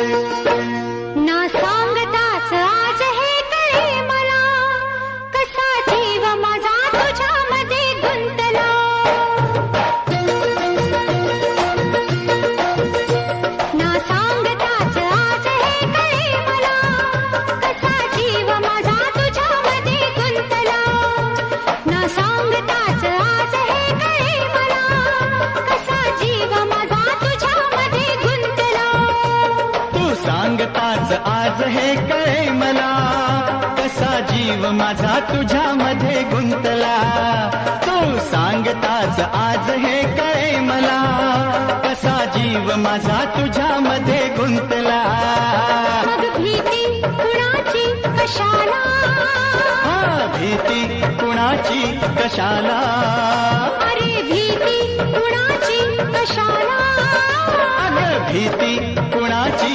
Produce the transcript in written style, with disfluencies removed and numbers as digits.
ना सांगताच आज हे कळे मला, कसा जीव माझा तुझ्यामध्ये गुंतला. ना सांगताच आज हे कळे मला, कसा जीव माझा तुझ्यामध्ये गुंतला. ना सांगताच आज हे कळे मला, कसा जीव माझा तुझ्यामध्ये गुंतला. तू सांगताच आज हे कळे मला, कसा जीव माझा तुझ्यामध्ये गुंतला. तू सांगताच आज हे कळे मला, कसा जीव माझा तुझ्यामध्ये गुंतला. मग भीती कुणाची कशाला, हा भीती कुणाची कशाला. अरे भीती कुणाची कशाला. अगं भीती कुणाची